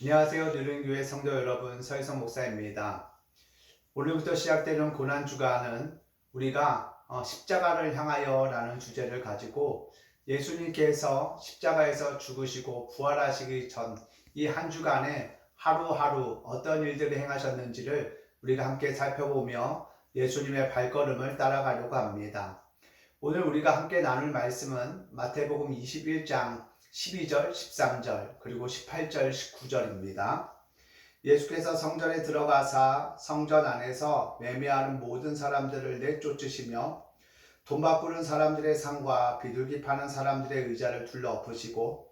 안녕하세요. 누린교회 성도 여러분, 서희성 목사입니다. 오늘부터 시작되는 고난주간은 우리가 십자가를 향하여 라는 주제를 가지고 예수님께서 십자가에서 죽으시고 부활하시기 전 이 한 주간에 하루하루 어떤 일들을 행하셨는지를 우리가 함께 살펴보며 예수님의 발걸음을 따라가려고 합니다. 오늘 우리가 함께 나눌 말씀은 마태복음 21장 12절, 13절, 그리고 18절, 19절입니다. 예수께서 성전에 들어가사 성전 안에서 매매하는 모든 사람들을 내쫓으시며 돈 바꾸는 사람들의 상과 비둘기 파는 사람들의 의자를 둘러 엎으시고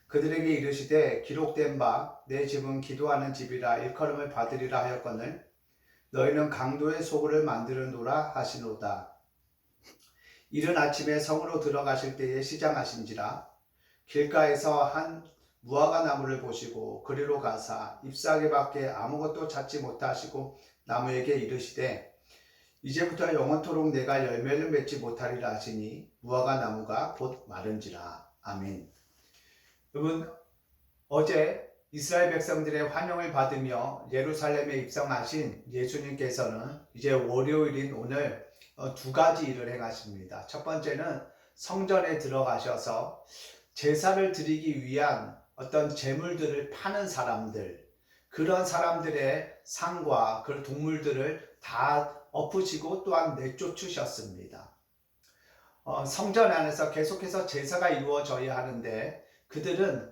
그들에게 이르시되 기록된 바 내 집은 기도하는 집이라 일컬음을 받으리라 하였거늘 너희는 강도의 소굴을 만드는도라 하시노다. 이른 아침에 성으로 들어가실 때에 시장하신지라 길가에서 한 무화과 나무를 보시고 그리로 가사 잎사귀 밖에 아무것도 찾지 못하시고 나무에게 이르시되 이제부터 영원토록 내가 열매를 맺지 못하리라 하시니 무화과 나무가 곧 마른지라. 아멘. 여러분, 어제 이스라엘 백성들의 환영을 받으며 예루살렘에 입성하신 예수님께서는 이제 월요일인 오늘 두 가지 일을 행하십니다. 첫 번째는 성전에 들어가셔서 제사를 드리기 위한 어떤 제물들을 파는 사람들, 그런 사람들의 상과 그 동물들을 다 엎으시고 또한 내쫓으셨습니다. 성전 안에서 계속해서 제사가 이루어져야 하는데 그들은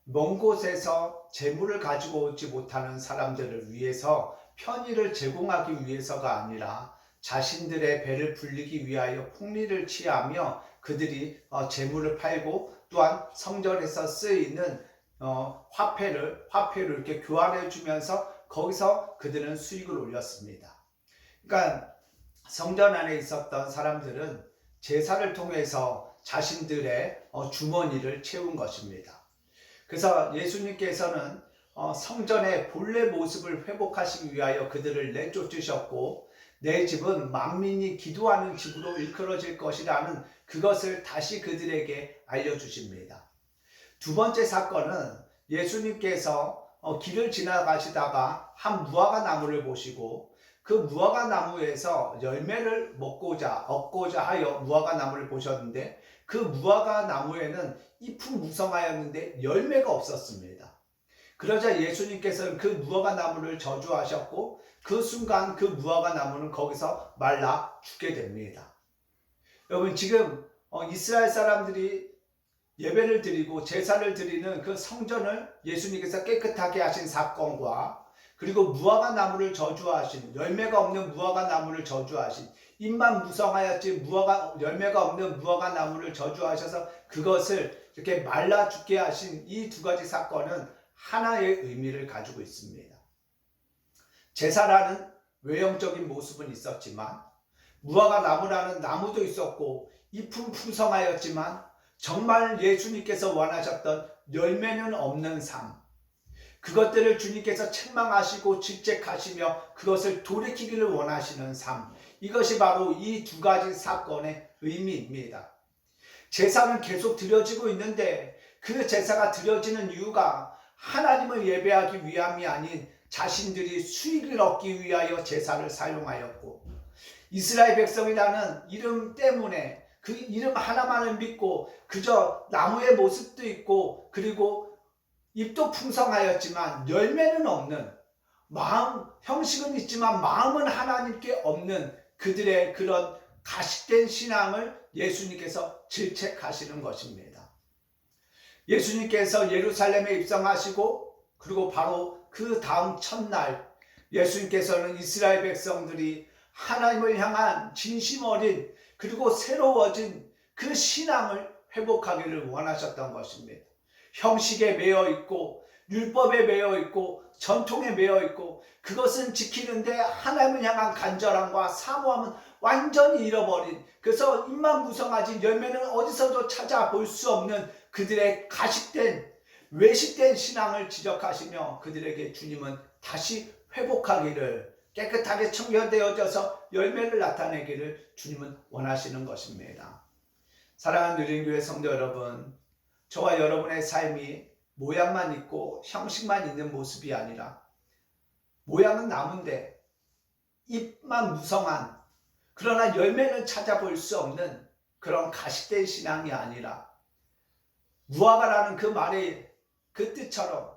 먼 곳에서 제물을 가지고 오지 못하는 사람들을 위해서 편의를 제공하기 위해서가 아니라 자신들의 배를 불리기 위하여 풍리를 취하며 그들이 제물을 팔고 또한 성전에서 쓰이는 화폐를 이렇게 교환해 주면서 거기서 그들은 수익을 올렸습니다. 그러니까 성전 안에 있었던 사람들은 제사를 통해서 자신들의 주머니를 채운 것입니다. 그래서 예수님께서는 성전의 본래 모습을 회복하시기 위하여 그들을 내쫓으셨고 내 집은 만민이 기도하는 집으로 일컬어질 것이라는 그것을 다시 그들에게 알려주십니다. 두 번째 사건은 예수님께서 길을 지나가시다가 한 무화과 나무를 보시고 그 무화과 나무에서 열매를 얻고자 하여 무화과 나무를 보셨는데 그 무화과 나무에는 잎은 무성하였는데 열매가 없었습니다. 그러자 예수님께서는 그 무화과 나무를 저주하셨고 그 순간 그 무화과 나무는 거기서 말라 죽게 됩니다. 여러분, 지금 이스라엘 사람들이 예배를 드리고 제사를 드리는 그 성전을 예수님께서 깨끗하게 하신 사건과 그리고 무화과 나무를 저주하신, 열매가 없는 무화과 나무를 저주하신, 잎만 무성하였지 열매가 없는 무화과 나무를 저주하셔서 그것을 이렇게 말라 죽게 하신 이 두 가지 사건은 하나의 의미를 가지고 있습니다. 제사라는 외형적인 모습은 있었지만 무화과 나무라는 나무도 있었고 잎은 풍성하였지만 정말 예수님께서 원하셨던 열매는 없는 삶, 그것들을 주님께서 책망하시고 질책하시며 그것을 돌이키기를 원하시는 삶, 이것이 바로 이 두 가지 사건의 의미입니다. 제사는 계속 드려지고 있는데 그 제사가 드려지는 이유가 하나님을 예배하기 위함이 아닌 자신들이 수익을 얻기 위하여 제사를 사용하였고, 이스라엘 백성이라는 이름 때문에 그 이름 하나만을 믿고 그저 나무의 모습도 있고 그리고 잎도 풍성하였지만 열매는 없는, 마음 형식은 있지만 마음은 하나님께 없는 그들의 그런 가식된 신앙을 예수님께서 질책하시는 것입니다. 예수님께서 예루살렘에 입성하시고 그리고 바로 그 다음 첫날 예수님께서는 이스라엘 백성들이 하나님을 향한 진심 어린 그리고 새로워진 그 신앙을 회복하기를 원하셨던 것입니다. 형식에 매여 있고 율법에 매여 있고 전통에 매여 있고 그것은 지키는데 하나님을 향한 간절함과 사모함은 완전히 잃어버린, 그래서 잎만 무성하지 열매는 어디서도 찾아볼 수 없는 그들의 가식된 외식된 신앙을 지적하시며 그들에게 주님은 다시 회복하기를, 깨끗하게 청결되어져서 열매를 나타내기를 주님은 원하시는 것입니다. 사랑하는 누린교회 성도 여러분, 저와 여러분의 삶이 모양만 있고 형식만 있는 모습이 아니라 모양은 나무인데 잎만 무성한, 그러나 열매는 찾아볼 수 없는 그런 가식된 신앙이 아니라 무화과라는 그 말의 그 뜻처럼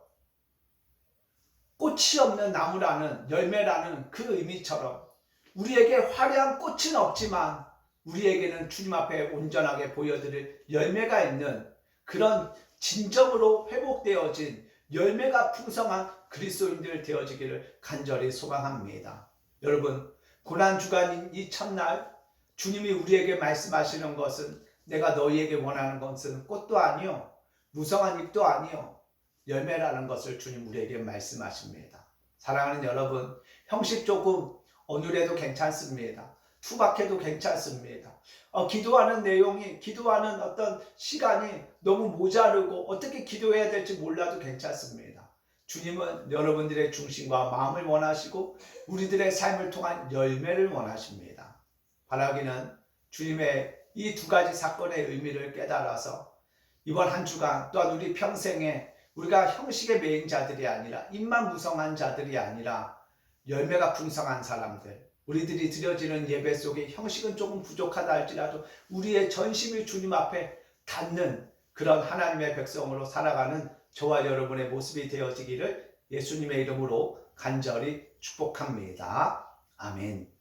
꽃이 없는 나무라는, 열매라는 그 의미처럼 우리에게 화려한 꽃은 없지만 우리에게는 주님 앞에 온전하게 보여드릴 열매가 있는 그런 진정으로 회복되어진 열매가 풍성한 그리스도인들 되어지기를 간절히 소망합니다. 여러분, 고난주간인 이 첫날 주님이 우리에게 말씀하시는 것은, 내가 너희에게 원하는 것은 꽃도 아니요 무성한 잎도 아니요 열매라는 것을 주님 우리에게 말씀하십니다. 사랑하는 여러분, 형식 조금 어눌해도 괜찮습니다. 투박해도 괜찮습니다. 기도하는 내용이, 기도하는 어떤 시간이 너무 모자르고 어떻게 기도해야 될지 몰라도 괜찮습니다. 주님은 여러분들의 중심과 마음을 원하시고 우리들의 삶을 통한 열매를 원하십니다. 바라기는 주님의 이 두 가지 사건의 의미를 깨달아서 이번 한 주간 또한 우리 평생에 우리가 형식에 매인 자들이 아니라, 입만 무성한 자들이 아니라 열매가 풍성한 사람들, 우리들이 드려지는 예배 속에 형식은 조금 부족하다 할지라도 우리의 전심이 주님 앞에 닿는 그런 하나님의 백성으로 살아가는 저와 여러분의 모습이 되어지기를 예수님의 이름으로 간절히 축복합니다. 아멘.